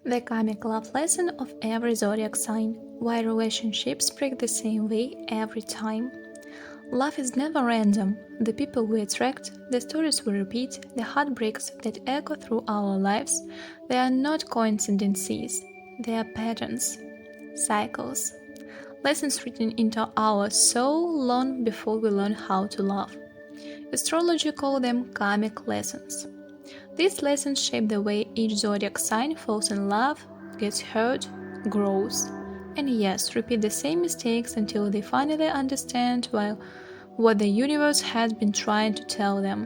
The karmic love lesson of every zodiac sign. Why relationships break the same way every time. Love is never random. The people we attract, the stories we repeat, the heartbreaks that echo through our lives, they are not coincidences. They are patterns, cycles, lessons written into our soul long before we learn how to love. Astrology calls them karmic lessons. These lessons shape the way each zodiac sign falls in love, gets hurt, grows, and yes, repeat the same mistakes until they finally understand what the universe has been trying to tell them.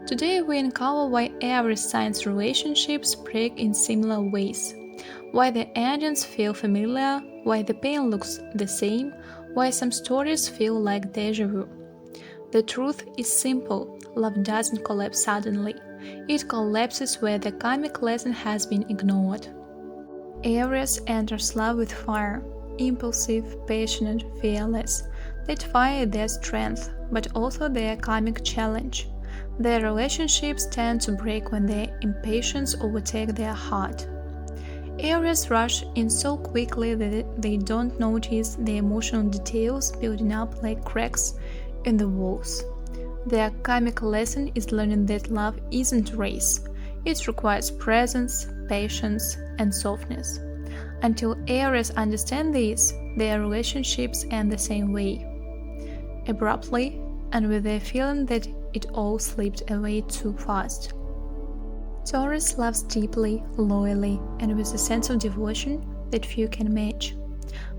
Today we uncover why every sign's relationships break in similar ways, why the endings feel familiar, why the pain looks the same, why some stories feel like deja vu. The truth is simple: love doesn't collapse suddenly. It collapses where the karmic lesson has been ignored. Aries enters love with fire, impulsive, passionate, fearless. That fire is their strength, but also their karmic challenge. Their relationships tend to break when their impatience overtakes their heart. Aries rush in so quickly that they don't notice the emotional details building up like cracks in the walls. Their karmic lesson is learning that love isn't a race. It requires presence, patience, and softness. Until Aries understand this, their relationships end the same way. Abruptly, and with the feeling that it all slipped away too fast. Taurus loves deeply, loyally, and with a sense of devotion that few can match.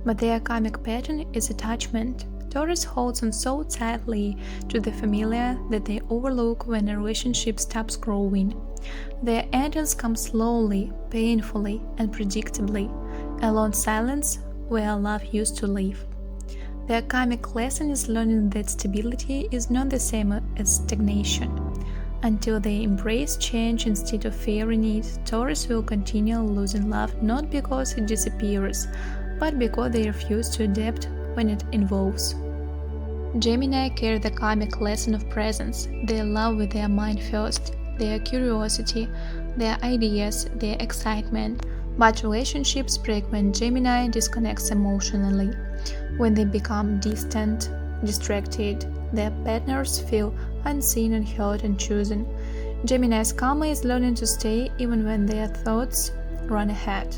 But their karmic pattern is attachment. Taurus holds on so tightly to the familiar that they overlook when a relationship stops growing. Their endings come slowly, painfully, and predictably, a long silence where love used to live. Their karmic lesson is learning that stability is not the same as stagnation. Until they embrace change instead of fearing it, Taurus will continue losing love not because it disappears, but because they refuse to adapt when it evolves. Gemini carry the karmic lesson of presence. They love with their mind first, their curiosity, their ideas, their excitement. But relationships break when Gemini disconnects emotionally. When they become distant, distracted, their partners feel unseen and hurt and chosen. Gemini's karma is learning to stay even when their thoughts run ahead.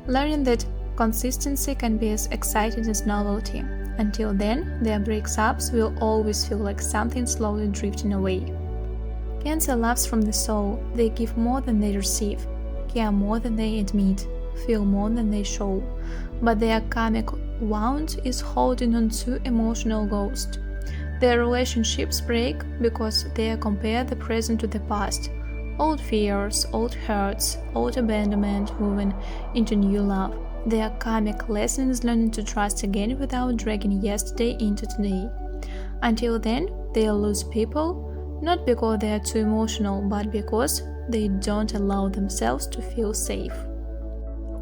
Learning that consistency can be as exciting as novelty. Until then, their breakups will always feel like something slowly drifting away. Cancer loves from the soul. They give more than they receive, care more than they admit, feel more than they show. But their karmic wound is holding on to emotional ghost. Their relationships break because they compare the present to the past. Old fears, old hurts, old abandonment moving into new love. Their karmic lesson is learning to trust again without dragging yesterday into today. Until then, they'll lose people, not because they are too emotional, but because they don't allow themselves to feel safe.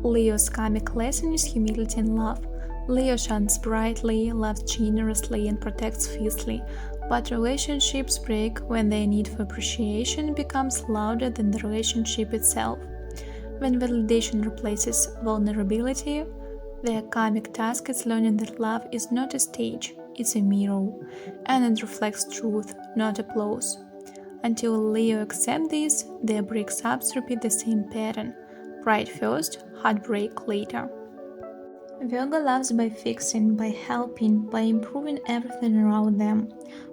Leo's karmic lesson is humility and love. Leo shines brightly, loves generously, and protects fiercely, but relationships break when their need for appreciation becomes louder than the relationship itself. When validation replaces vulnerability, their karmic task is learning that love is not a stage, it's a mirror, and it reflects truth, not applause. Until Leo accepts this, their breakups repeat the same pattern: pride first, heartbreak later. Virgo loves by fixing, by helping, by improving everything around them.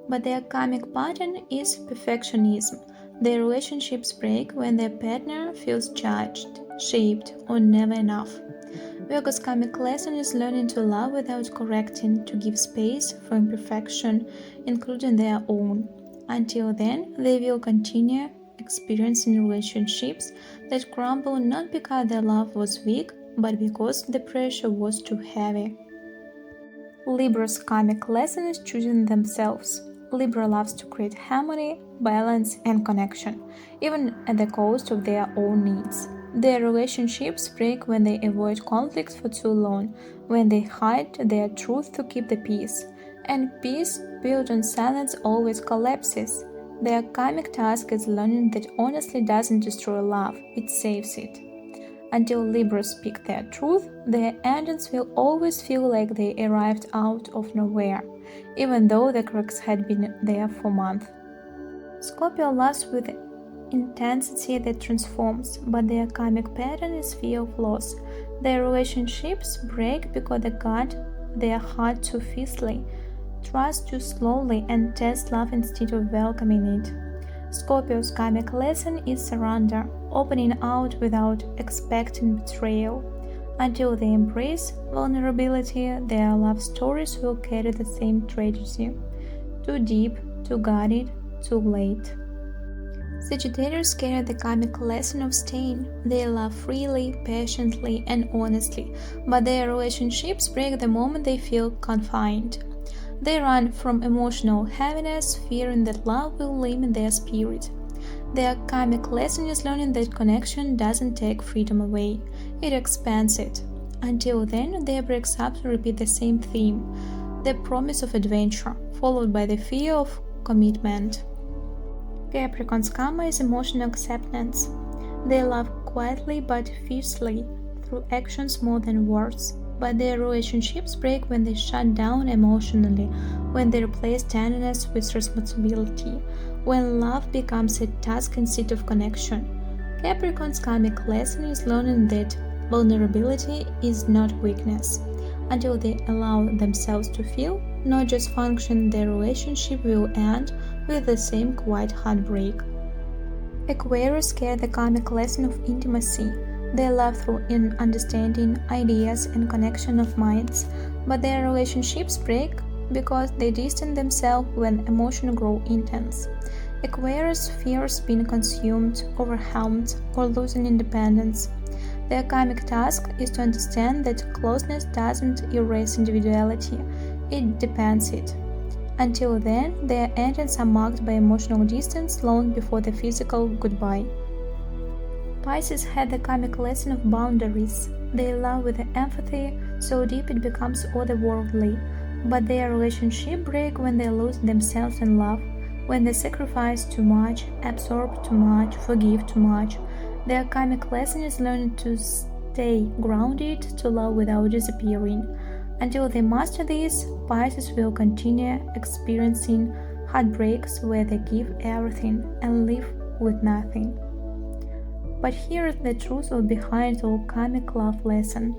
But their karmic pattern is perfectionism. Their relationships break when their partner feels judged, shaped, or never enough. Virgo's karmic lesson is learning to love without correcting, to give space for imperfection, including their own. Until then, they will continue experiencing relationships that crumble not because their love was weak, but because the pressure was too heavy. Libra's karmic lesson is choosing themselves. Libra loves to create harmony, balance, and connection, even at the cost of their own needs. Their relationships break when they avoid conflict for too long, when they hide their truth to keep the peace. And peace built on silence always collapses. Their karmic task is learning that honesty doesn't destroy love, it saves it. Until Libras speak their truth, their endings will always feel like they arrived out of nowhere, even though the cracks had been there for months. Scorpio loves with intensity that transforms, but their karmic pattern is fear of loss. Their relationships break because they guard their heart too fiercely, trust too slowly, and test love instead of welcoming it. Scorpio's karmic lesson is surrender, opening out without expecting betrayal. Until they embrace vulnerability, their love stories will carry the same tragedy. Too deep, too guarded, too late. Sagittarius carry the karmic lesson of staying. They love freely, passionately, and honestly, but their relationships break the moment they feel confined. They run from emotional heaviness, fearing that love will limit their spirit. Their karmic lesson is learning that connection doesn't take freedom away, it expands it. Until then, their breakups repeat the same theme, the promise of adventure, followed by the fear of commitment. Capricorn's karma is emotional acceptance. They love quietly but fiercely, through actions more than words. But their relationships break when they shut down emotionally, when they replace tenderness with responsibility, when love becomes a task instead of connection. Capricorn's karmic lesson is learning that vulnerability is not weakness. Until they allow themselves to feel, not just function, their relationship will end with the same quiet heartbreak. Aquarius carry the karmic lesson of intimacy. They love through understanding, ideas, and connection of minds, but their relationships break because they distance themselves when emotions grow intense. Aquarius fears being consumed, overwhelmed, or losing independence. Their karmic task is to understand that closeness doesn't erase individuality, it depends it. Until then, their endings are marked by emotional distance long before the physical goodbye. Pisces had the karmic lesson of boundaries. They love with empathy so deep it becomes otherworldly, but their relationship break when they lose themselves in love, when they sacrifice too much, absorb too much, forgive too much. Their karmic lesson is learning to stay grounded, to love without disappearing. Until they master this, Pisces will continue experiencing heartbreaks where they give everything and live with nothing. But here is the truth behind all karmic love lesson.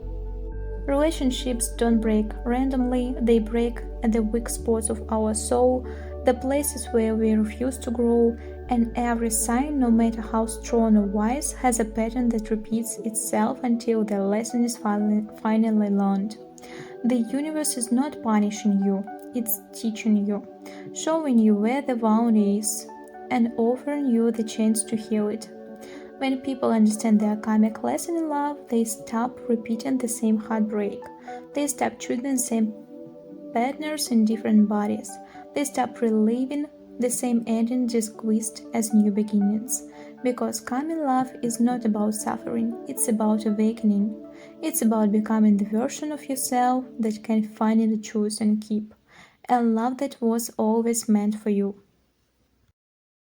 Relationships don't break randomly, they break at the weak spots of our soul, the places where we refuse to grow, and every sign, no matter how strong or wise, has a pattern that repeats itself until the lesson is finally learned. The universe is not punishing you, it's teaching you, showing you where the wound is, and offering you the chance to heal it. When people understand their karmic lesson in love, they stop repeating the same heartbreak. They stop choosing the same partners in different bodies. They stop reliving the same ending disguised as new beginnings. Because karmic love is not about suffering, it's about awakening. It's about becoming the version of yourself that can finally choose and keep. A love that was always meant for you.